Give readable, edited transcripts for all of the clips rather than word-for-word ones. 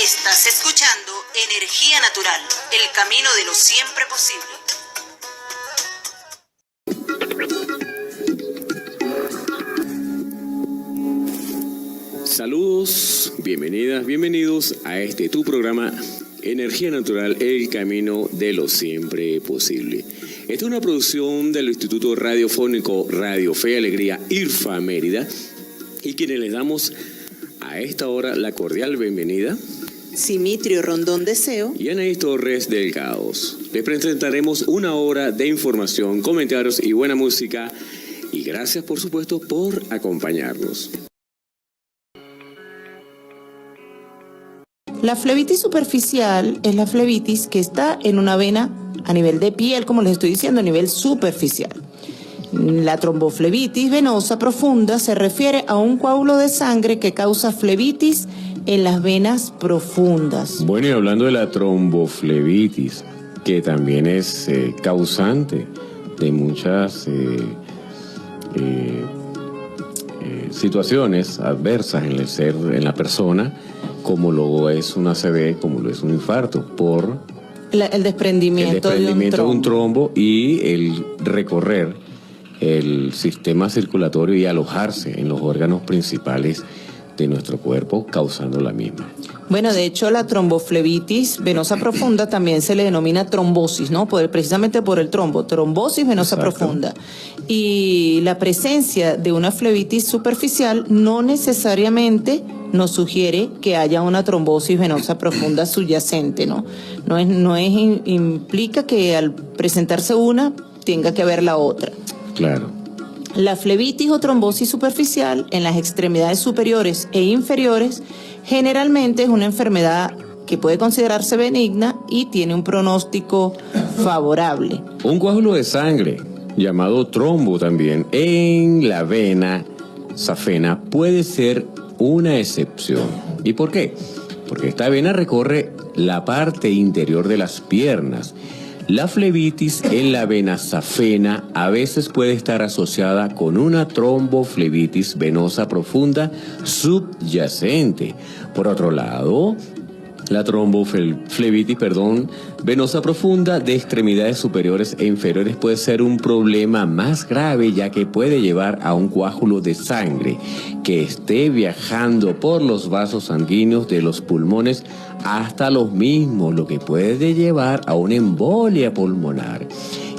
Estás escuchando Energía Natural, el camino de lo siempre posible. Saludos, bienvenidas, bienvenidos a tu programa Energía Natural, el camino de lo siempre posible. Esta es una producción del Instituto Radiofónico Radio Fe y Alegría, IRFA Mérida, y quienes les damos a esta hora la cordial bienvenida, Simitrio Rondón Deseo y Anaís Torres Delgados. Les presentaremos una hora de información, comentarios y buena música, y gracias por supuesto por acompañarnos. La flebitis superficial es la flebitis que está en una vena a nivel de piel, como les estoy diciendo, a nivel superficial. La tromboflebitis venosa profunda se refiere a un coágulo de sangre que causa flebitis en las venas profundas. Bueno, y hablando de la tromboflebitis, que también es causante de muchas situaciones adversas en la persona, como lo es una ACV, como lo es un infarto, por el desprendimiento de un trombo y el recorrer el sistema circulatorio y alojarse en los órganos principales de nuestro cuerpo, causando la misma. Bueno, de hecho, la tromboflebitis venosa profunda también se le denomina trombosis, ¿no? Precisamente por el trombo, trombosis venosa profunda. Y la presencia de una flebitis superficial no necesariamente nos sugiere que haya una trombosis venosa profunda subyacente, ¿no? Implica que al presentarse una tenga que haber la otra. Claro. La flebitis o trombosis superficial en las extremidades superiores e inferiores generalmente es una enfermedad que puede considerarse benigna y tiene un pronóstico favorable. Un coágulo de sangre, llamado trombo también, en la vena safena puede ser una excepción. ¿Y por qué? Porque esta vena recorre la parte interior de las piernas. La flebitis en la vena safena a veces puede estar asociada con una tromboflebitis venosa profunda subyacente. Por otro lado, la tromboflebitis, venosa profunda de extremidades superiores e inferiores puede ser un problema más grave, ya que puede llevar a un coágulo de sangre que esté viajando por los vasos sanguíneos de los pulmones hasta los mismos, lo que puede llevar a una embolia pulmonar.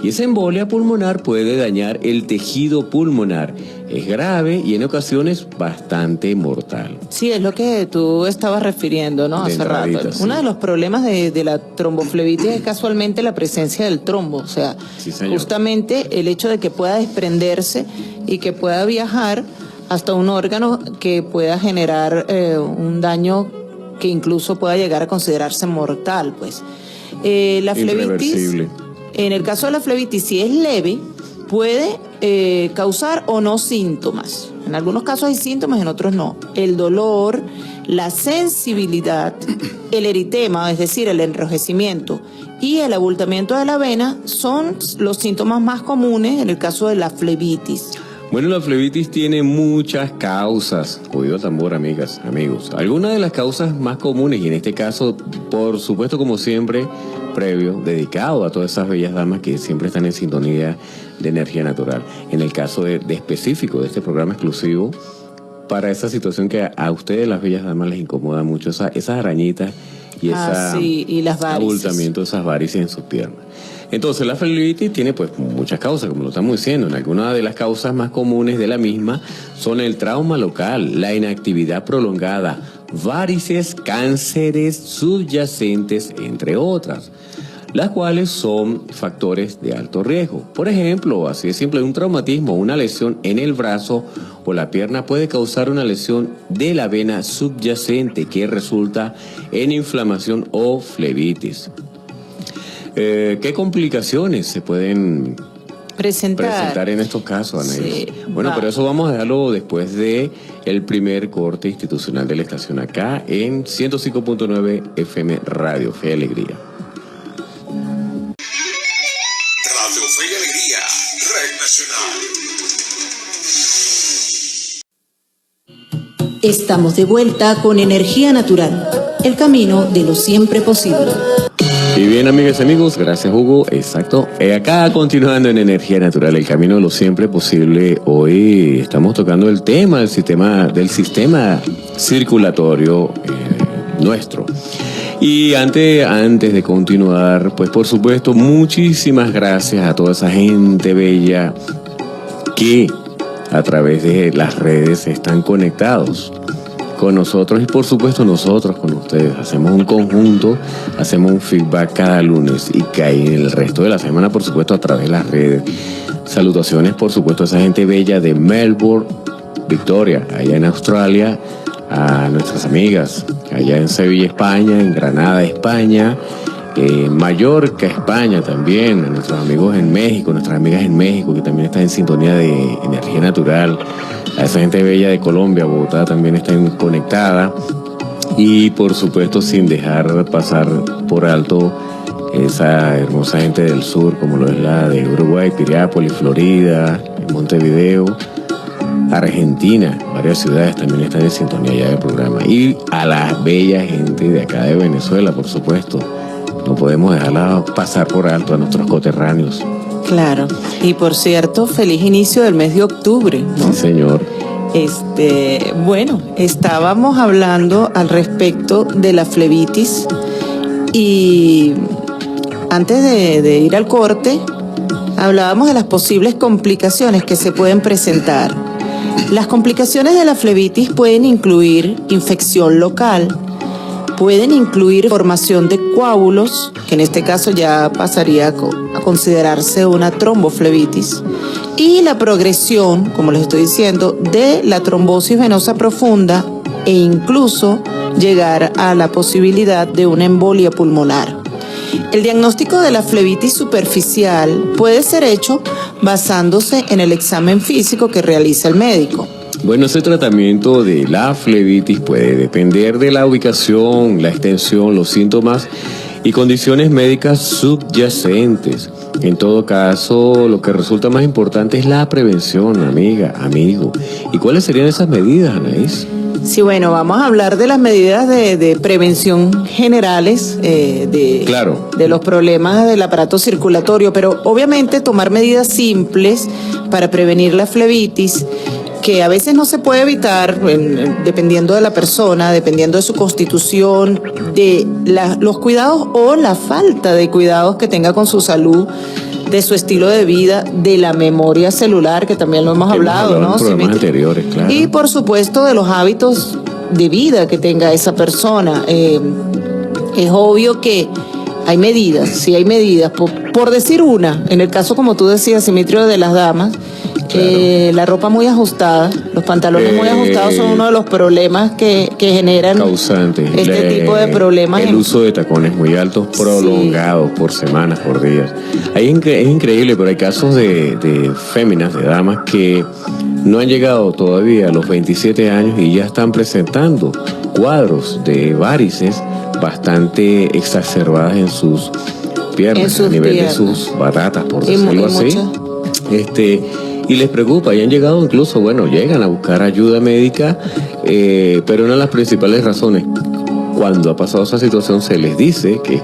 Y esa embolia pulmonar puede dañar el tejido pulmonar. Es grave y en ocasiones bastante mortal. Sí, es lo que tú estabas refiriendo, ¿no? Hace rato. Sí. Uno de los problemas de la tromboflebitis es casualmente la presencia del trombo. O sea, sí, justamente el hecho de que pueda desprenderse y que pueda viajar hasta un órgano que pueda generar un daño que incluso pueda llegar a considerarse mortal, pues. La flebitis, en el caso de la flebitis, si es leve, puede causar o no síntomas. En algunos casos hay síntomas, en otros no. El dolor, la sensibilidad, el eritema, es decir, el enrojecimiento, y el abultamiento de la vena son los síntomas más comunes en el caso de la flebitis. Bueno, la flebitis tiene muchas causas. Oído tambor, amigas, amigos. Algunas de las causas más comunes, y en este caso, por supuesto, como siempre, previo, dedicado a todas esas bellas damas que siempre están en sintonía de Energía Natural. En el caso de específico de este programa exclusivo, para esa situación que a ustedes, las bellas damas, les incomoda mucho, esas arañitas y y las varices. Abultamiento de esas varices en sus piernas. Entonces la flebitis tiene pues muchas causas, como lo estamos diciendo. Algunas de las causas más comunes de la misma son el trauma local, la inactividad prolongada, varices, cánceres subyacentes, entre otras, las cuales son factores de alto riesgo. Por ejemplo, así de simple, un traumatismo, una lesión en el brazo o la pierna puede causar una lesión de la vena subyacente que resulta en inflamación o flebitis. ¿Qué complicaciones se pueden presentar en estos casos, Anaís? Sí, bueno, pero eso vamos a dejarlo después de el primer corte institucional de la estación acá en 105.9 FM Radio Fe y Alegría. Radio Fe y Alegría, Red Nacional. Estamos de vuelta con Energía Natural, el camino de lo siempre posible. Y bien, amigas y amigos, gracias Hugo, exacto. Acá continuando en Energía Natural, el camino de lo siempre posible, hoy estamos tocando el tema del sistema circulatorio nuestro. Y antes de continuar, pues por supuesto, muchísimas gracias a toda esa gente bella que a través de las redes están conectados con nosotros y por supuesto nosotros con ustedes. Hacemos un conjunto, hacemos un feedback cada lunes y cae en el resto de la semana, por supuesto, a través de las redes. Salutaciones, por supuesto, a esa gente bella de Melbourne, Victoria, allá en Australia, a nuestras amigas allá en Sevilla, España, en Granada, España, Mallorca, España también, a nuestros amigos en México, nuestras amigas en México que también están en sintonía de Energía Natural, a esa gente bella de Colombia, Bogotá también está conectada, y por supuesto sin dejar pasar por alto esa hermosa gente del sur como lo es la de Uruguay, Piriápolis, Florida, Montevideo, Argentina, varias ciudades también están en sintonía ya del programa, y a la bella gente de acá de Venezuela, por supuesto. No podemos dejarla pasar por alto a nuestros coterráneos. Claro. Y por cierto, feliz inicio del mes de octubre, ¿no? Sí, señor. Bueno, estábamos hablando al respecto de la flebitis y antes de ir al corte, hablábamos de las posibles complicaciones que se pueden presentar. Las complicaciones de la flebitis pueden incluir infección local, pueden incluir formación de coágulos, que en este caso ya pasaría a considerarse una tromboflebitis, y la progresión, como les estoy diciendo, de la trombosis venosa profunda e incluso llegar a la posibilidad de una embolia pulmonar. El diagnóstico de la flebitis superficial puede ser hecho basándose en el examen físico que realiza el médico. Bueno, ese tratamiento de la flebitis puede depender de la ubicación, la extensión, los síntomas y condiciones médicas subyacentes. En todo caso, lo que resulta más importante es la prevención, amiga, amigo. ¿Y cuáles serían esas medidas, Anaís? Sí, bueno, vamos a hablar de las medidas de prevención generales de los problemas del aparato circulatorio, pero obviamente tomar medidas simples para prevenir la flebitis, que a veces no se puede evitar dependiendo de la persona, dependiendo de su constitución, de los cuidados o la falta de cuidados que tenga con su salud, de su estilo de vida, de la memoria celular, que también lo hemos hablado, ¿no? En programas anteriores, claro. Y por supuesto de los hábitos de vida que tenga esa persona. Es obvio que hay medidas, sí hay medidas. Por decir una, en el caso como tú decías, Simitrio, de las damas, claro. La ropa muy ajustada, los pantalones muy ajustados son uno de los problemas que generan causantes. Tipo de problemas. El uso de tacones muy altos, prolongados, por semanas, por días. Ahí es increíble, pero hay casos de féminas, de damas, que no han llegado todavía a los 27 años y ya están presentando cuadros de varices bastante exacerbadas en sus piernas, a nivel de sus batatas, por decirlo así. Y les preocupa, y han llegado incluso, llegan a buscar ayuda médica, pero una de las principales razones, cuando ha pasado esa situación, se les dice que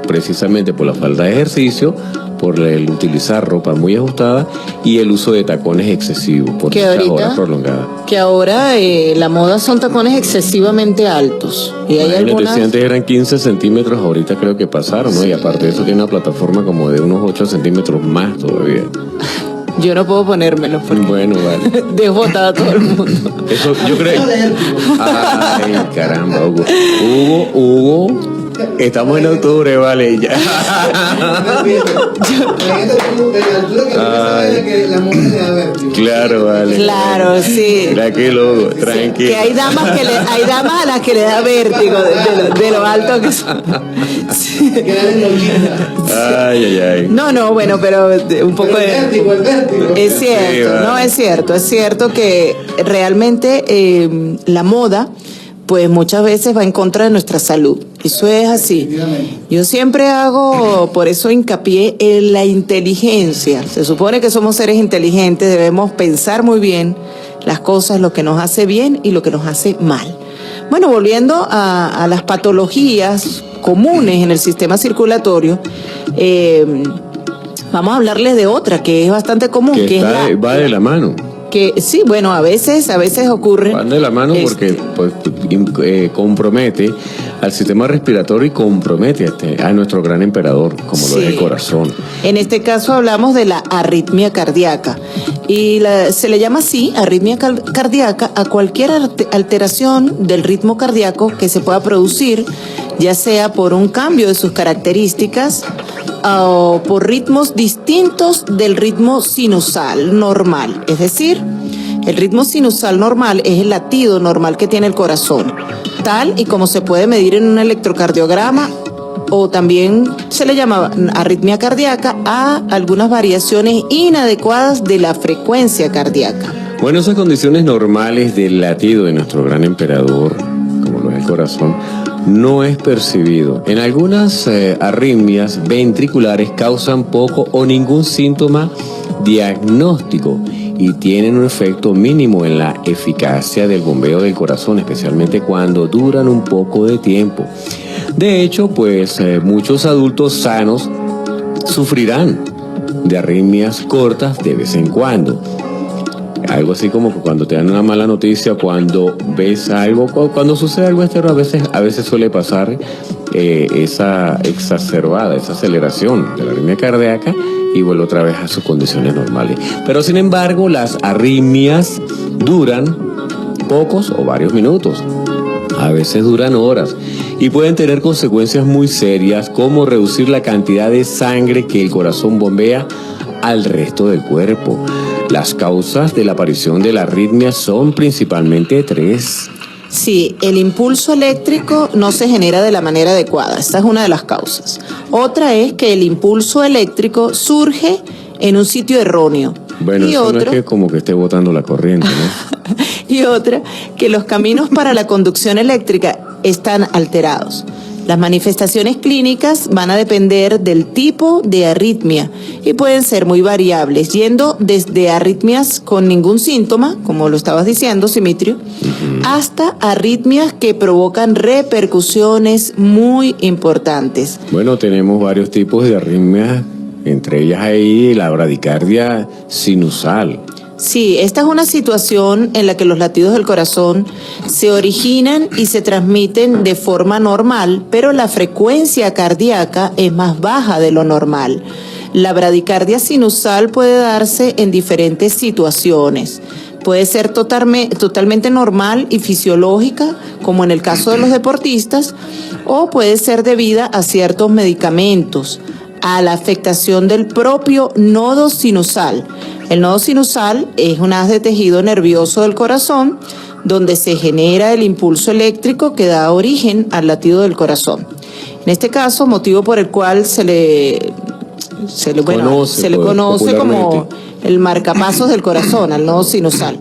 precisamente por la falta de ejercicio, por el utilizar ropa muy ajustada y el uso de tacones excesivos por muchas horas prolongadas. Que ahora la moda son tacones excesivamente altos. Y hay algunas... Si antes eran 15 centímetros, ahorita creo que pasaron, ¿no? Y aparte de eso tiene una plataforma como de unos 8 centímetros más todavía. Yo no puedo ponérmelo porque vale. dejo botada a todo el mundo. Eso yo creo. Ay, caramba, Hugo. Estamos en octubre, vale, ya. Claro, vale. Claro, sí. Mira qué loco, tranquilo. Que hay damas a las que le da vértigo de lo alto que son. Sí. Ay. No, bueno, pero un poco de vértigo. Es cierto, sí, vale. no, es cierto que realmente la moda pues muchas veces va en contra de nuestra salud. Eso es así. Yo siempre hago, por eso hincapié en la inteligencia. Se supone que somos seres inteligentes, debemos pensar muy bien las cosas, lo que nos hace bien y lo que nos hace mal. Bueno, volviendo a las patologías comunes en el sistema circulatorio, vamos a hablarles de otra que es bastante común, que va de la mano. Que sí, bueno, a veces ocurre. Van de la mano porque pues, compromete al sistema respiratorio y compromete a nuestro gran emperador, como lo es el corazón. En este caso hablamos de la arritmia cardíaca y se le llama así, arritmia cardíaca, a cualquier alteración del ritmo cardíaco que se pueda producir, ya sea por un cambio de sus características o por ritmos distintos del ritmo sinusal normal. Es decir, el ritmo sinusal normal es el latido normal que tiene el corazón, tal y como se puede medir en un electrocardiograma, o también se le llama arritmia cardíaca a algunas variaciones inadecuadas de la frecuencia cardíaca. Bueno, esas condiciones normales del latido de nuestro gran emperador, como lo es el corazón, no es percibido. En algunas arritmias ventriculares causan poco o ningún síntoma diagnóstico y tienen un efecto mínimo en la eficacia del bombeo del corazón, especialmente cuando duran un poco de tiempo. De hecho, pues muchos adultos sanos sufrirán de arritmias cortas de vez en cuando. Algo así como que cuando te dan una mala noticia, cuando ves algo, cuando sucede algo externo, a veces suele pasar esa exacerbada, esa aceleración de la arritmia cardíaca y vuelve otra vez a sus condiciones normales. Pero sin embargo, las arritmias duran pocos o varios minutos. A veces duran horas y pueden tener consecuencias muy serias, como reducir la cantidad de sangre que el corazón bombea al resto del cuerpo. Las causas de la aparición de la arritmia son principalmente 3. Sí, el impulso eléctrico no se genera de la manera adecuada. Esta es una de las causas. Otra es que el impulso eléctrico surge en un sitio erróneo. Bueno, eso no es que como que esté botando la corriente, ¿no? Y otra, que los caminos para la conducción eléctrica están alterados. Las manifestaciones clínicas van a depender del tipo de arritmia y pueden ser muy variables, yendo desde arritmias con ningún síntoma, como lo estabas diciendo, Simitrio, hasta arritmias que provocan repercusiones muy importantes. Bueno, tenemos varios tipos de arritmias, entre ellas ahí la bradicardia sinusal. Sí, esta es una situación en la que los latidos del corazón se originan y se transmiten de forma normal, pero la frecuencia cardíaca es más baja de lo normal. La bradicardia sinusal puede darse en diferentes situaciones. Puede ser totalmente normal y fisiológica, como en el caso de los deportistas, o puede ser debida a ciertos medicamentos, a la afectación del propio nodo sinusal. El nodo sinusal es un haz de tejido nervioso del corazón donde se genera el impulso eléctrico que da origen al latido del corazón. En este caso, motivo por el cual se le conoce como el marcapasos del corazón, al nodo sinusal.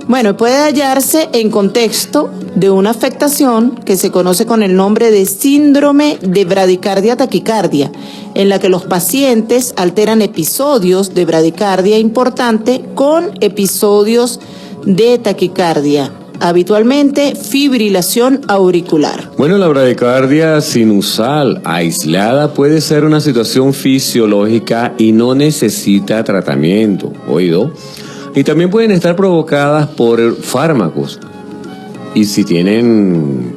Bueno, puede hallarse en contexto de una afectación que se conoce con el nombre de síndrome de bradicardia taquicardia, en la que los pacientes alternan episodios de bradicardia importante con episodios de taquicardia, habitualmente fibrilación auricular. Bueno, la bradicardia sinusal aislada puede ser una situación fisiológica y no necesita tratamiento, ¿oído? Y también pueden estar provocadas por fármacos. Y si tienen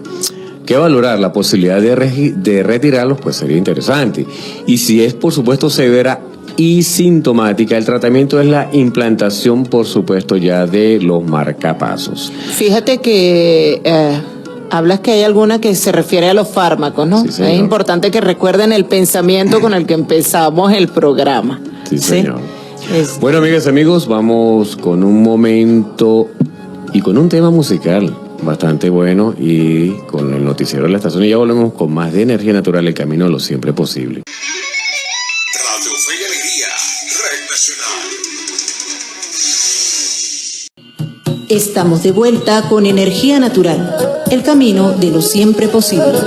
que valorar la posibilidad de retirarlos, pues sería interesante. Y si es, por supuesto, severa y sintomática, el tratamiento es la implantación, por supuesto, ya de los marcapasos. Fíjate que hablas que hay alguna que se refiere a los fármacos, ¿no? Sí, es importante que recuerden el pensamiento con el que empezamos el programa. Sí, señor. Bueno, amigas y amigos, vamos con un momento y con un tema musical bastante bueno y con el noticiero de la estación, y ya volvemos con más de Energía Natural, el camino a lo siempre posible. Radio Fe y Alegría, Red Nacional. Estamos de vuelta con Energía Natural, el camino de lo siempre posible.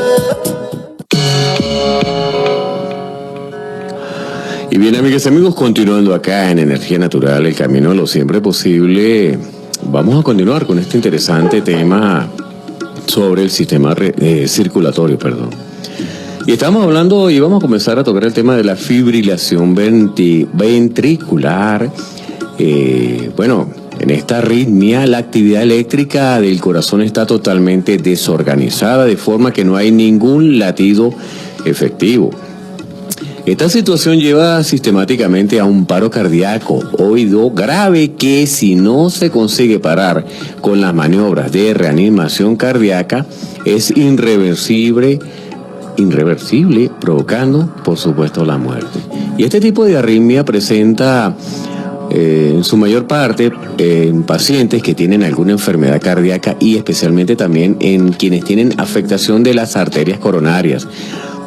Y bien, amigas y amigos, continuando acá en Energía Natural, el camino a lo siempre posible, vamos a continuar con este interesante tema sobre el sistema circulatorio, perdón. Y estamos hablando y vamos a comenzar a tocar el tema de la fibrilación ventricular. Bueno, en esta arritmia la actividad eléctrica del corazón está totalmente desorganizada, de forma que no hay ningún latido efectivo. Esta situación lleva sistemáticamente a un paro cardíaco oído grave que, si no se consigue parar con las maniobras de reanimación cardíaca, es irreversible, provocando, por supuesto, la muerte. Y este tipo de arritmia presenta en su mayor parte en pacientes que tienen alguna enfermedad cardíaca y especialmente también en quienes tienen afectación de las arterias coronarias,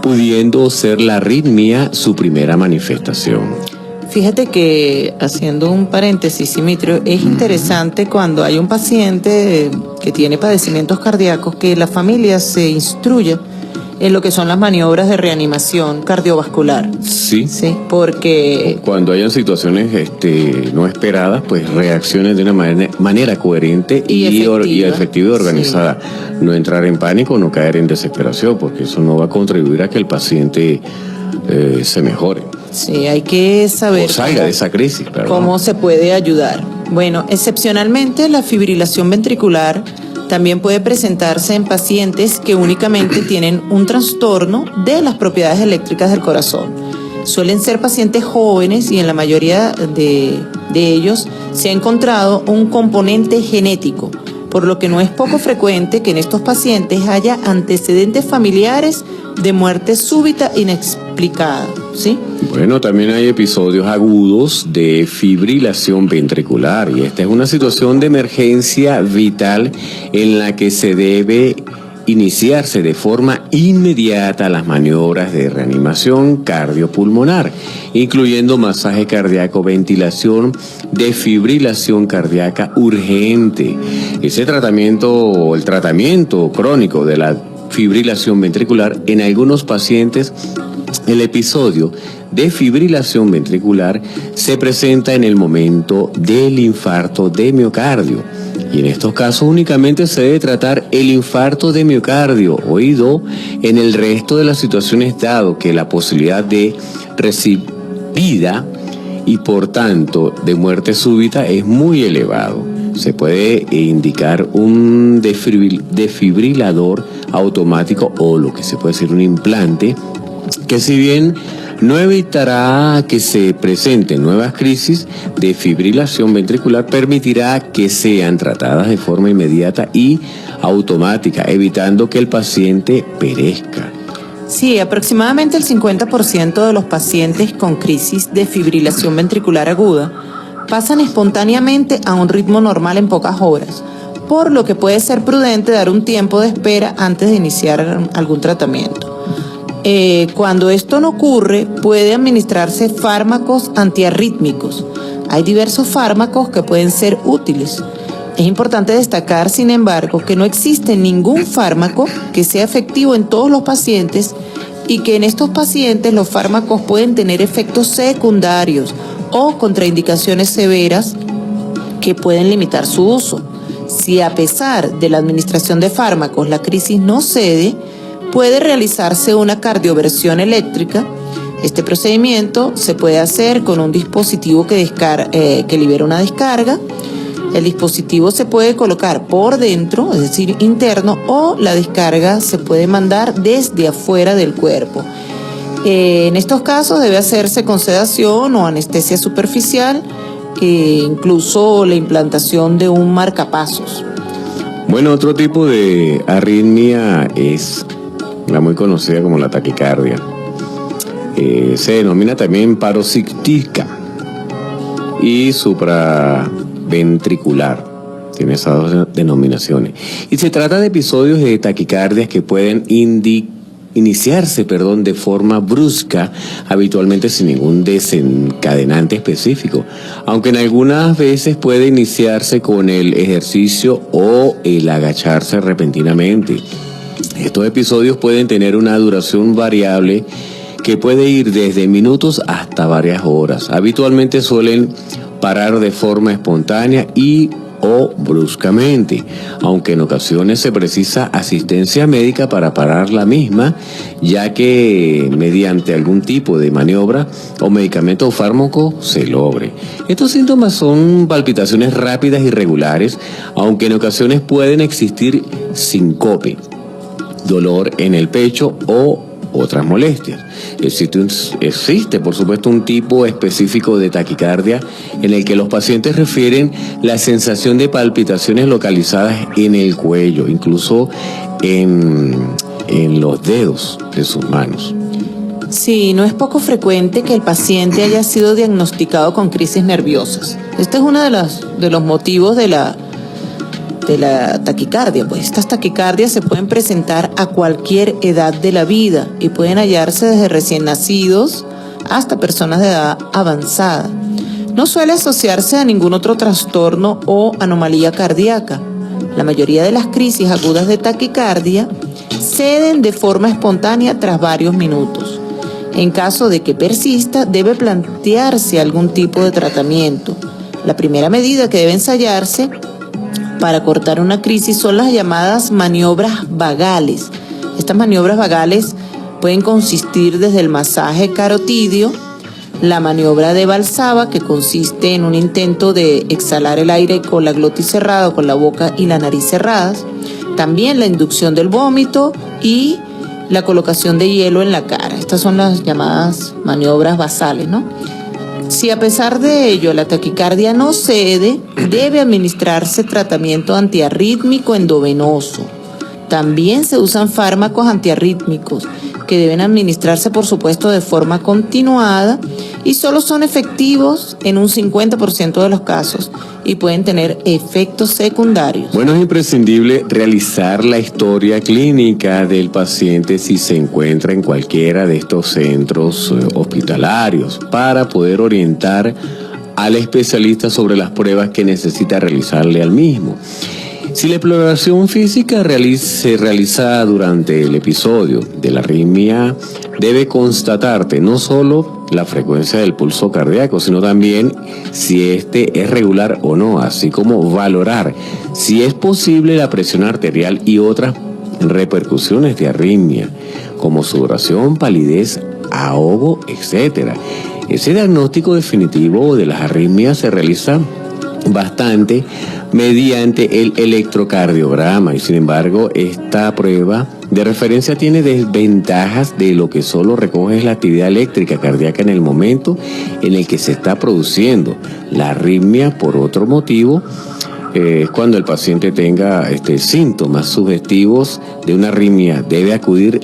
pudiendo ser la arritmia su primera manifestación. Fíjate que, haciendo un paréntesis, Simitrio, es interesante cuando hay un paciente que tiene padecimientos cardíacos que la familia se instruya en lo que son las maniobras de reanimación cardiovascular. Sí. Sí, porque cuando hayan situaciones no esperadas, pues reacciones de una manera coherente y efectiva y organizada. Sí. No entrar en pánico, no caer en desesperación, porque eso no va a contribuir a que el paciente se mejore. Sí, hay que saber o salga de esa crisis, claro. Cómo se puede ayudar. Bueno, excepcionalmente la fibrilación ventricular también puede presentarse en pacientes que únicamente tienen un trastorno de las propiedades eléctricas del corazón. Suelen ser pacientes jóvenes y en la mayoría de ellos se ha encontrado un componente genético, por lo que no es poco frecuente que en estos pacientes haya antecedentes familiares de muerte súbita inexplicada, ¿sí? Bueno, también hay episodios agudos de fibrilación ventricular y esta es una situación de emergencia vital en la que se debe iniciarse de forma inmediata las maniobras de reanimación cardiopulmonar, incluyendo masaje cardíaco, ventilación, desfibrilación cardíaca urgente. Ese tratamiento, el tratamiento crónico de la fibrilación ventricular, en algunos pacientes el episodio de fibrilación ventricular se presenta en el momento del infarto de miocardio. Y en estos casos únicamente se debe tratar el infarto de miocardio, oído. En el resto de las situaciones, dado que la posibilidad de recidivida y por tanto de muerte súbita es muy elevado, se puede indicar un desfibrilador automático o lo que se puede decir un implante, que si bien no evitará que se presenten nuevas crisis de fibrilación ventricular, permitirá que sean tratadas de forma inmediata y automática, evitando que el paciente perezca. Sí, aproximadamente el 50% de los pacientes con crisis de fibrilación ventricular aguda pasan espontáneamente a un ritmo normal en pocas horas, por lo que puede ser prudente dar un tiempo de espera antes de iniciar algún tratamiento. Cuando esto no ocurre, puede administrarse fármacos antiarrítmicos. Hay diversos fármacos que pueden ser útiles. Es importante destacar, sin embargo, que no existe ningún fármaco que sea efectivo en todos los pacientes y que en estos pacientes los fármacos pueden tener efectos secundarios o contraindicaciones severas que pueden limitar su uso. Si a pesar de la administración de fármacos la crisis no cede, puede realizarse una cardioversión eléctrica. Este procedimiento se puede hacer con un dispositivo que libera una descarga. El dispositivo se puede colocar por dentro, es decir, interno, o la descarga se puede mandar desde afuera del cuerpo. En estos casos debe hacerse con sedación o anestesia superficial, incluso la implantación de un marcapasos. Bueno, otro tipo de arritmia es la muy conocida como la taquicardia. Se denomina también paroxística y supraventricular. Tiene esas dos denominaciones. Y se trata de episodios de taquicardias que pueden iniciarse de forma brusca, habitualmente sin ningún desencadenante específico, aunque en algunas veces puede iniciarse con el ejercicio o el agacharse repentinamente. Estos episodios pueden tener una duración variable que puede ir desde minutos hasta varias horas. Habitualmente suelen parar de forma espontánea y o bruscamente, aunque en ocasiones se precisa asistencia médica para parar la misma, ya que mediante algún tipo de maniobra o medicamento o fármaco se logre. Estos síntomas son palpitaciones rápidas y regulares, aunque en ocasiones pueden existir síncope, dolor en el pecho o otras molestias. Existe, por supuesto, un tipo específico de taquicardia en el que los pacientes refieren la sensación de palpitaciones localizadas en el cuello, incluso en los dedos de sus manos. Sí, no es poco frecuente que el paciente haya sido diagnosticado con crisis nerviosas. Este es uno de los motivos de la taquicardia. Pues estas taquicardias se pueden presentar a cualquier edad de la vida y pueden hallarse desde recién nacidos hasta personas de edad avanzada. No suele asociarse a ningún otro trastorno o anomalía cardíaca. La mayoría de las crisis agudas de taquicardia ceden de forma espontánea tras varios minutos. En caso de que persista, debe plantearse algún tipo de tratamiento. La primera medida que debe ensayarse para cortar una crisis son las llamadas maniobras vagales. Estas maniobras vagales pueden consistir desde el masaje carotidio, la maniobra de Valsalva, que consiste en un intento de exhalar el aire con la glotis cerrada, con la boca y la nariz cerradas, también la inducción del vómito y la colocación de hielo en la cara. Estas son las llamadas maniobras basales, ¿no? Si a pesar de ello la taquicardia no cede, debe administrarse tratamiento antiarrítmico endovenoso. También se usan fármacos antiarrítmicos que deben administrarse, por supuesto, de forma continuada y solo son efectivos en un 50% de los casos y pueden tener efectos secundarios. Bueno, es imprescindible realizar la historia clínica del paciente si se encuentra en cualquiera de estos centros hospitalarios para poder orientar al especialista sobre las pruebas que necesita realizarle al mismo. Si la exploración física se realiza durante el episodio de la arritmia, debe constatarte no solo la frecuencia del pulso cardíaco, sino también si este es regular o no, así como valorar si es posible la presión arterial y otras repercusiones de arritmia, como sudoración, palidez, ahogo, etc. Ese diagnóstico definitivo de las arritmias se realiza bastante mediante el electrocardiograma y sin embargo esta prueba de referencia tiene desventajas de lo que solo recoge la actividad eléctrica cardíaca en el momento en el que se está produciendo la arritmia. Por otro motivo, es cuando el paciente tenga síntomas sugestivos de una arritmia, debe acudir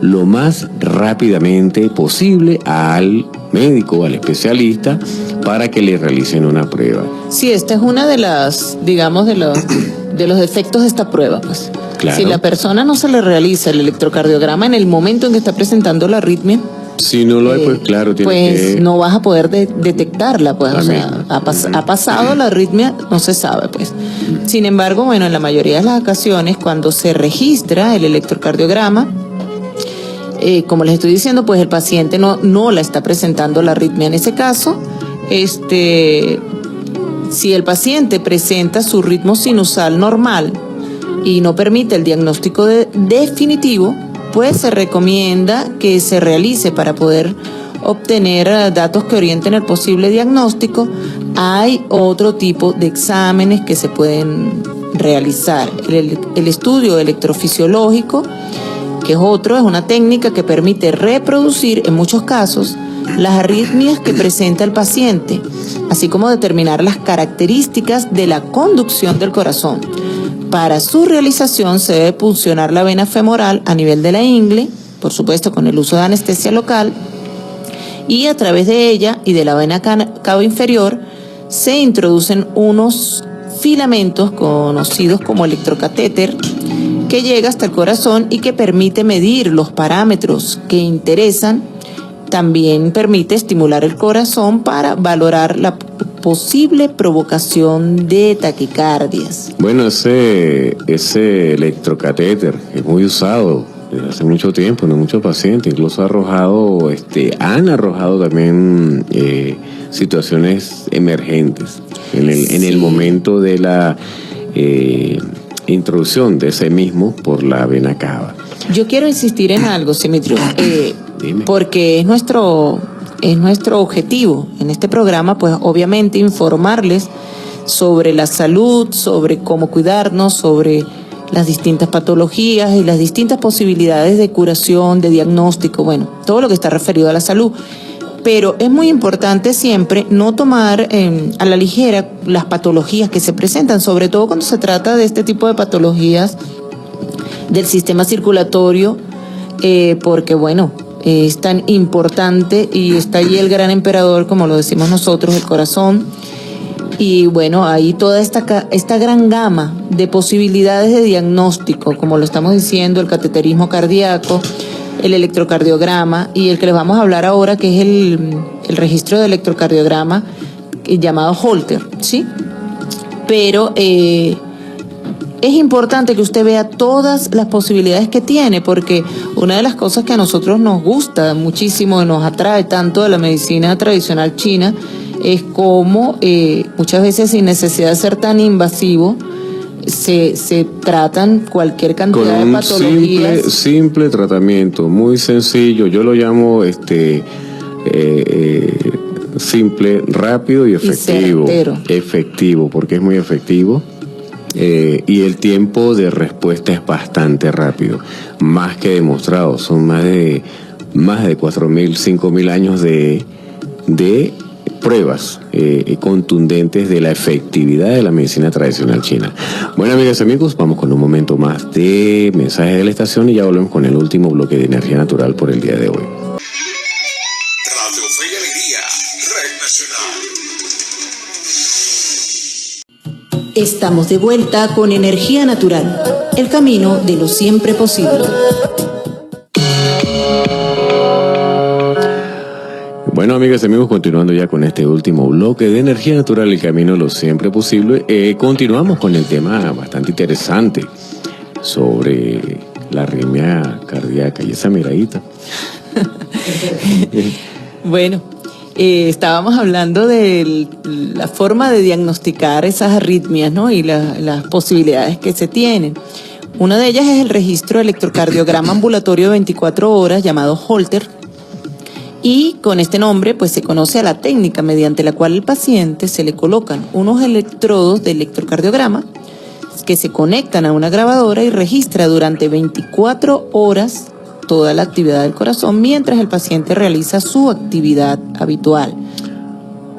lo más rápidamente posible al médico, al especialista, para que le realicen una prueba. Sí, esta es una de las, digamos, de los efectos de esta prueba, pues. Claro. Si la persona no se le realiza el electrocardiograma en el momento en que está presentando la arritmia, si no lo hay, pues claro, tiene que... no vas a poder detectarla, pues. O sea, ha pasado la arritmia, no se sabe, pues. Sin embargo, bueno, en la mayoría de las ocasiones, cuando se registra el electrocardiograma, como les estoy diciendo, pues el paciente no la está presentando la arritmia. En ese caso, si el paciente presenta su ritmo sinusal normal y no permite el diagnóstico definitivo, pues se recomienda que se realice para poder obtener datos que orienten el posible diagnóstico. Hay otro tipo de exámenes que se pueden realizar. El estudio electrofisiológico, que es una técnica que permite reproducir en muchos casos las arritmias que presenta el paciente, así como determinar las características de la conducción del corazón. Para su realización se debe puncionar la vena femoral a nivel de la ingle, por supuesto con el uso de anestesia local, y a través de ella y de la vena cava inferior se introducen unos filamentos conocidos como electrocatéter, que llega hasta el corazón y que permite medir los parámetros que interesan. También permite estimular el corazón para valorar la posible provocación de taquicardias. Bueno, ese electrocatéter es muy usado desde hace mucho tiempo en muchos pacientes, incluso han arrojado también situaciones emergentes en el momento de la introducción de ese mismo por la vena cava. Yo quiero insistir en algo, Simitrio, Dime. porque es nuestro objetivo en este programa, pues obviamente informarles sobre la salud, sobre cómo cuidarnos, sobre las distintas patologías y las distintas posibilidades de curación, de diagnóstico, bueno, todo lo que está referido a la salud. Pero es muy importante siempre no tomar a la ligera las patologías que se presentan, sobre todo cuando se trata de este tipo de patologías del sistema circulatorio, porque bueno, es tan importante y está ahí el gran emperador, como lo decimos nosotros, el corazón. Y bueno, ahí toda esta gran gama de posibilidades de diagnóstico, como lo estamos diciendo, el cateterismo cardíaco, el electrocardiograma y el que les vamos a hablar ahora, que es el registro de electrocardiograma llamado Holter, ¿sí? Pero es importante que usted vea todas las posibilidades que tiene, porque una de las cosas que a nosotros nos gusta muchísimo y nos atrae tanto de la medicina tradicional china es cómo muchas veces sin necesidad de ser tan invasivo se tratan cualquier cantidad de patologías. Simple tratamiento, muy sencillo. Yo lo llamo simple, rápido y efectivo. Efectivo, porque es muy efectivo. Y el tiempo de respuesta es bastante rápido, más que demostrado. Son más de 4.000, 5.000 años de pruebas contundentes de la efectividad de la medicina tradicional china. Bueno, amigas y amigos, vamos con un momento más de mensajes de la estación y ya volvemos con el último bloque de energía natural por el día de hoy. Radio Fe y Alegría, Red Nacional. Estamos de vuelta con Energía Natural, el camino de lo siempre posible. Bueno, amigas y amigos, continuando ya con este último bloque de energía natural, el camino de lo siempre posible, continuamos con el tema bastante interesante sobre la arritmia cardíaca y esa miradita. Bueno, estábamos hablando de la forma de diagnosticar esas arritmias, ¿no? Y las posibilidades que se tienen. Una de ellas es el registro electrocardiograma ambulatorio de 24 horas llamado Holter. Y con este nombre pues se conoce a la técnica mediante la cual al paciente se le colocan unos electrodos de electrocardiograma que se conectan a una grabadora y registra durante 24 horas toda la actividad del corazón mientras el paciente realiza su actividad habitual.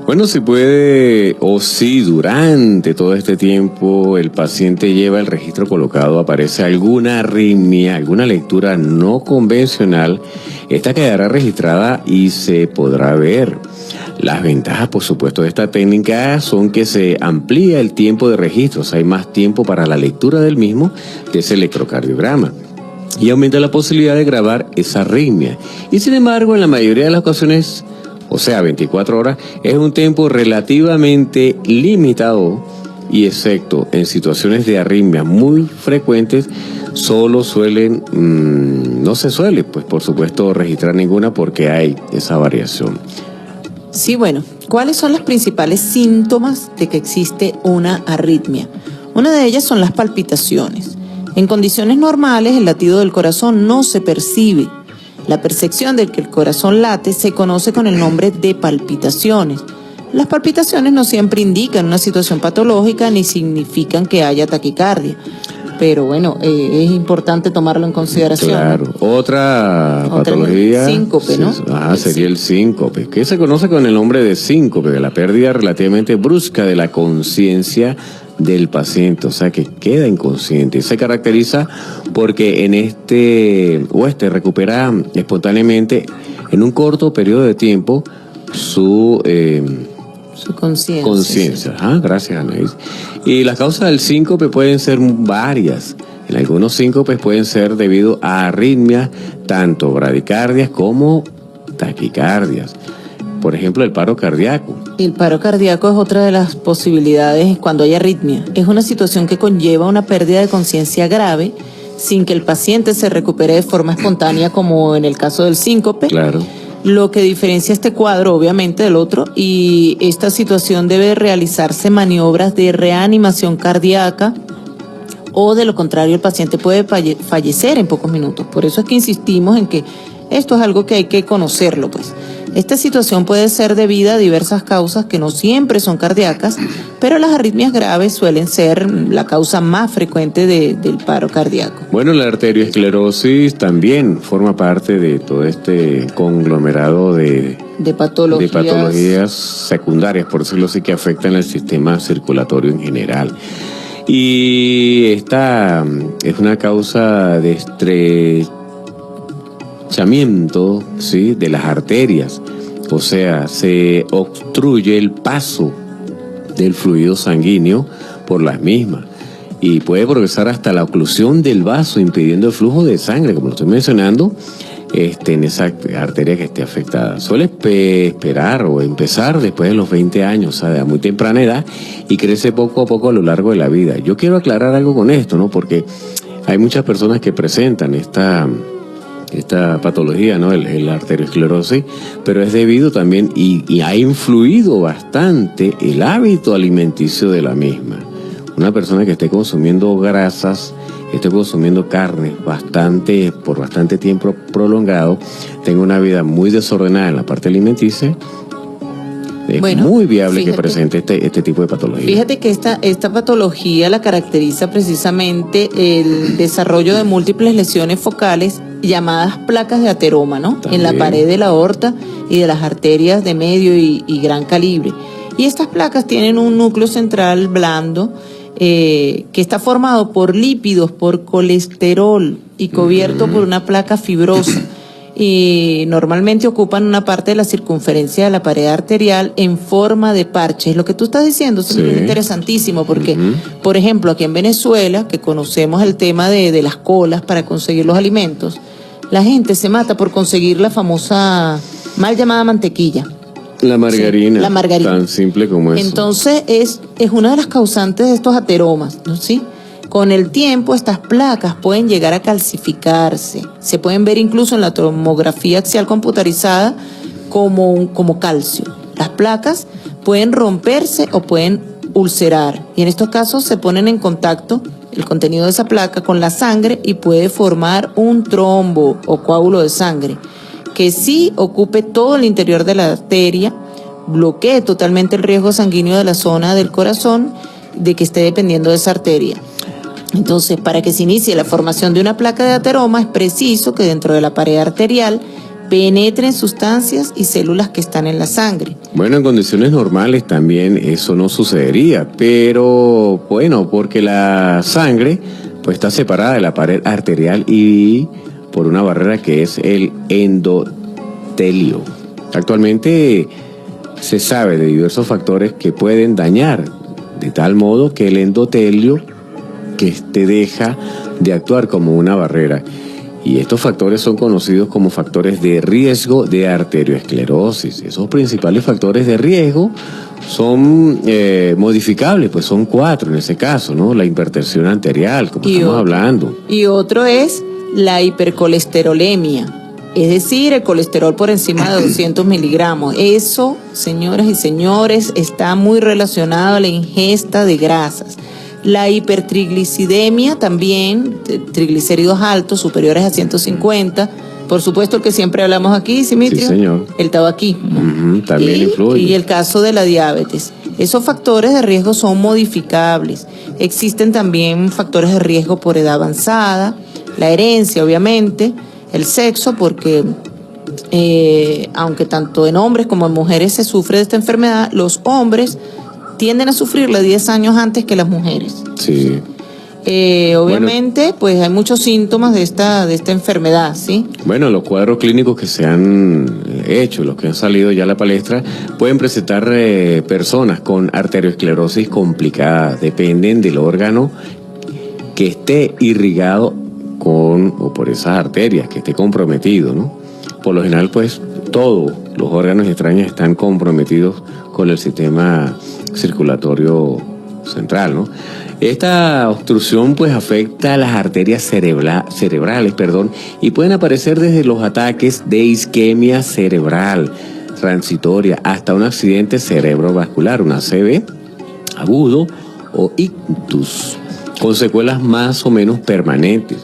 Bueno, si puede o si durante todo este tiempo el paciente lleva el registro colocado, aparece alguna arritmia, alguna lectura no convencional, esta quedará registrada y se podrá ver. Las ventajas, por supuesto, de esta técnica son que se amplía el tiempo de registro, o sea, hay más tiempo para la lectura del mismo, de ese electrocardiograma, y aumenta la posibilidad de grabar esa arritmia. Y sin embargo, en la mayoría de las ocasiones, o sea, 24 horas, es un tiempo relativamente limitado y excepto en situaciones de arritmia muy frecuentes, solo suelen, no se suele, pues por supuesto, registrar ninguna porque hay esa variación. Sí, bueno, ¿cuáles son los principales síntomas de que existe una arritmia? Una de ellas son las palpitaciones. En condiciones normales, el latido del corazón no se percibe. La percepción de que el corazón late se conoce con el nombre de palpitaciones. Las palpitaciones no siempre indican una situación patológica ni significan que haya taquicardia. Pero bueno, es importante tomarlo en consideración. Claro. Otra patología. Síncope, ¿no? Sería el síncope, que se conoce con el nombre de síncope, de la pérdida relativamente brusca de la conciencia del paciente, o sea que queda inconsciente. Se caracteriza porque recupera espontáneamente en un corto periodo de tiempo su conciencia. Gracias, Anaís. Y las causas del síncope pueden ser varias. En algunos síncopes pueden ser debido a arritmias, tanto bradicardias como taquicardias. Por ejemplo, el paro cardíaco. El paro cardíaco es otra de las posibilidades cuando hay arritmia. Es una situación que conlleva una pérdida de conciencia grave sin que el paciente se recupere de forma espontánea, como en el caso del síncope. Claro. lo que diferencia este cuadro obviamente del otro, y esta situación debe realizarse maniobras de reanimación cardíaca, o de lo contrario el paciente puede fallecer en pocos minutos. Por eso es que insistimos en que esto es algo que hay que conocerlo, pues. Esta situación puede ser debida a diversas causas que no siempre son cardíacas, pero las arritmias graves suelen ser la causa más frecuente del paro cardíaco. Bueno, la arteriosclerosis también forma parte de todo este conglomerado de patologías secundarias, por decirlo así, que afectan al sistema circulatorio en general. Y esta es una causa de estrechamiento, ¿sí?, de las arterias. O sea, se obstruye el paso del fluido sanguíneo por las mismas. Y puede progresar hasta la oclusión del vaso, impidiendo el flujo de sangre, como lo estoy mencionando, en esa arteria que esté afectada. Suele esperar o empezar después de los 20 años, o sea, a muy temprana edad, y crece poco a poco a lo largo de la vida. Yo quiero aclarar algo con esto, ¿no? Porque hay muchas personas que presentan esta patología, ¿no? La arteriosclerosis, pero es debido también, y ha influido bastante el hábito alimenticio de la misma. Una persona que esté consumiendo grasas, esté consumiendo carne por bastante tiempo prolongado, tenga una vida muy desordenada en la parte alimenticia, es muy viable que presente este tipo de patología. Fíjate que esta patología la caracteriza precisamente el desarrollo de múltiples lesiones focales llamadas placas de ateroma, ¿no? También. En la pared de la aorta y de las arterias de medio y gran calibre. Y estas placas tienen un núcleo central blando que está formado por lípidos, por colesterol y cubierto por una placa fibrosa. Y normalmente ocupan una parte de la circunferencia de la pared arterial en forma de parches. Lo que tú estás diciendo es interesantísimo porque, por ejemplo, aquí en Venezuela, que conocemos el tema de las colas para conseguir los alimentos, la gente se mata por conseguir la famosa mal llamada mantequilla. La margarina. Sí, la margarina. Tan simple como eso. Entonces es una de las causantes de estos ateromas, ¿no? ¿Sí? Con el tiempo estas placas pueden llegar a calcificarse. Se pueden ver incluso en la tomografía axial computarizada como calcio. Las placas pueden romperse o pueden ulcerar. Y en estos casos se ponen en contacto el contenido de esa placa con la sangre y puede formar un trombo o coágulo de sangre que sí ocupe todo el interior de la arteria, bloquee totalmente el riesgo sanguíneo de la zona del corazón de que esté dependiendo de esa arteria. Entonces, para que se inicie la formación de una placa de ateroma, es preciso que dentro de la pared arterial penetren sustancias y células que están en la sangre. Bueno, en condiciones normales también eso no sucedería, pero bueno, porque la sangre pues está separada de la pared arterial y por una barrera que es el endotelio. Actualmente se sabe de diversos factores que pueden dañar de tal modo que el endotelio que deja de actuar como una barrera. Y estos factores son conocidos como factores de riesgo de arteriosclerosis. Esos principales factores de riesgo son modificables, pues son 4 en ese caso, ¿no? La hipertensión arterial, como estamos hablando. Y otro es la hipercolesterolemia, es decir, el colesterol por encima de 200 miligramos. Eso, señoras y señores, está muy relacionado a la ingesta de grasas. La hipertriglicidemia también, triglicéridos altos, superiores a 150. Por supuesto, el que siempre hablamos aquí, Simitrio. Sí, señor. El tabaquismo. También influye. Y el caso de la diabetes. Esos factores de riesgo son modificables. Existen también factores de riesgo por edad avanzada, la herencia, obviamente, el sexo, porque aunque tanto en hombres como en mujeres se sufre de esta enfermedad, los hombres tienden a sufrirla 10 años antes que las mujeres. Sí. Obviamente, pues hay muchos síntomas de esta enfermedad, ¿sí? Bueno, los cuadros clínicos que se han hecho, los que han salido ya a la palestra, pueden presentar personas con arteriosclerosis complicada. Dependen del órgano que esté irrigado con o por esas arterias, que esté comprometido, ¿no? Por lo general, pues, todos los órganos extraños están comprometidos con el sistema circulatorio central, ¿no? Esta obstrucción pues afecta a las arterias cerebrales, y pueden aparecer desde los ataques de isquemia cerebral transitoria hasta un accidente cerebrovascular, un ACV agudo o ictus, con secuelas más o menos permanentes.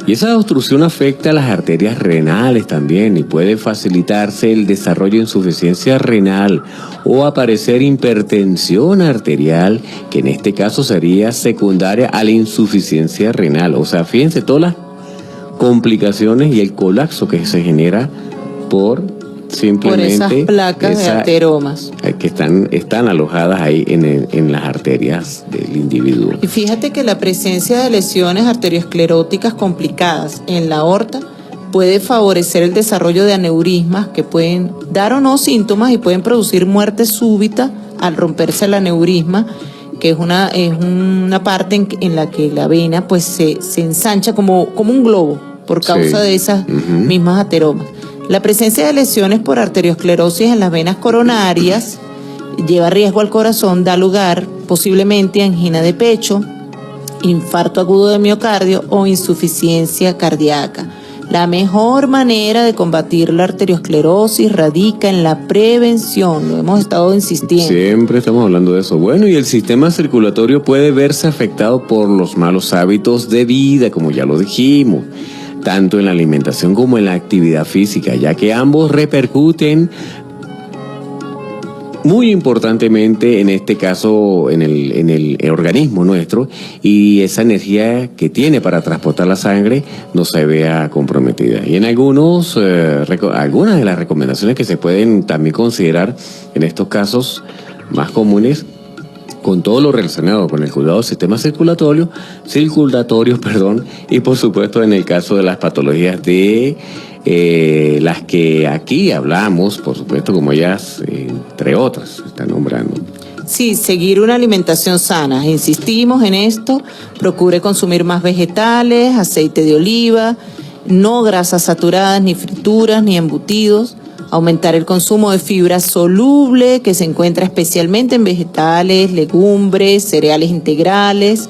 Y esa obstrucción afecta a las arterias renales también y puede facilitarse el desarrollo de insuficiencia renal o aparecer hipertensión arterial, que en este caso sería secundaria a la insuficiencia renal. O sea, fíjense todas las complicaciones y el colapso que se genera por simplemente por esas placas de ateromas que están alojadas ahí en las arterias del individuo. Y fíjate que la presencia de lesiones arterioscleróticas complicadas en la aorta puede favorecer el desarrollo de aneurismas que pueden dar o no síntomas y pueden producir muerte súbita al romperse el aneurisma, que es una parte en la que la vena pues se ensancha como un globo por causa de esas mismas ateromas. La presencia de lesiones por arteriosclerosis en las venas coronarias lleva riesgo al corazón, da lugar posiblemente a angina de pecho, infarto agudo de miocardio o insuficiencia cardíaca. La mejor manera de combatir la arteriosclerosis radica en la prevención, lo hemos estado insistiendo. Siempre estamos hablando de eso. Bueno, y el sistema circulatorio puede verse afectado por los malos hábitos de vida, como ya lo dijimos, tanto en la alimentación como en la actividad física, ya que ambos repercuten muy importantemente, en este caso, en el organismo nuestro, y esa energía que tiene para transportar la sangre no se vea comprometida. Y en algunas de las recomendaciones que se pueden también considerar en estos casos más comunes, con todo lo relacionado con el cuidado del sistema circulatorio, y por supuesto en el caso de las patologías de las que aquí hablamos, por supuesto, como ellas, entre otras, se están nombrando. Sí, seguir una alimentación sana. Insistimos en esto. Procure consumir más vegetales, aceite de oliva, no grasas saturadas, ni frituras, ni embutidos. Aumentar el consumo de fibra soluble, que se encuentra especialmente en vegetales, legumbres, cereales integrales.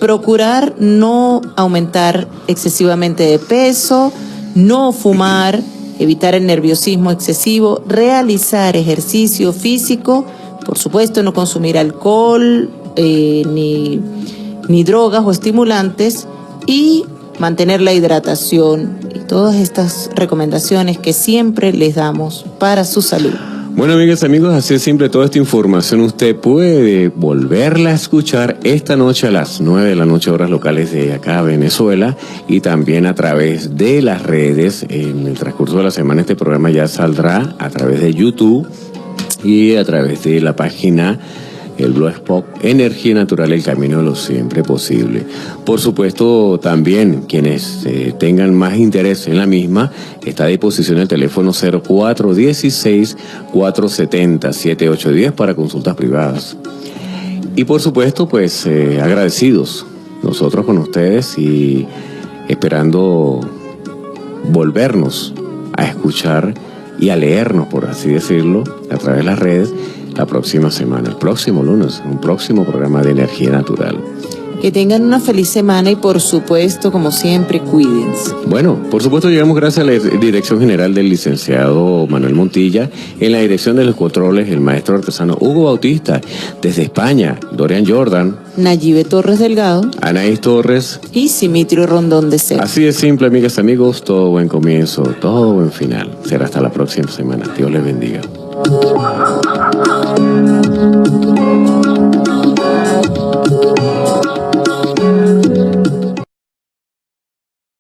Procurar no aumentar excesivamente de peso, no fumar, evitar el nerviosismo excesivo, realizar ejercicio físico, por supuesto no consumir alcohol, ni drogas o estimulantes, y mantener la hidratación y todas estas recomendaciones que siempre les damos para su salud. Bueno, amigas y amigos, así es simple. Toda esta información usted puede volverla a escuchar esta noche a las 9 de la noche, horas locales de acá, Venezuela, y también a través de las redes. En el transcurso de la semana este programa ya saldrá a través de YouTube y a través de la página, el Blogspot Energía Natural, el camino de lo siempre posible. Por supuesto, también quienes tengan más interés en la misma, está a disposición el teléfono 0416-470-7810 para consultas privadas. Y por supuesto, pues agradecidos nosotros con ustedes y esperando volvernos a escuchar y a leernos, por así decirlo, a través de las redes la próxima semana, el próximo lunes, un próximo programa de Energía Natural. Que tengan una feliz semana y por supuesto, como siempre, cuídense. Bueno, por supuesto llegamos gracias a la dirección general del licenciado Manuel Montilla, en la dirección de los controles el maestro artesano Hugo Bautista, desde España, Dorian Jordan, Nayibe Torres Delgado, Anaís Torres y Simitrio Rondón de Cero. Así de simple, amigas y amigos, todo buen comienzo, todo buen final. Será hasta la próxima semana. Dios les bendiga.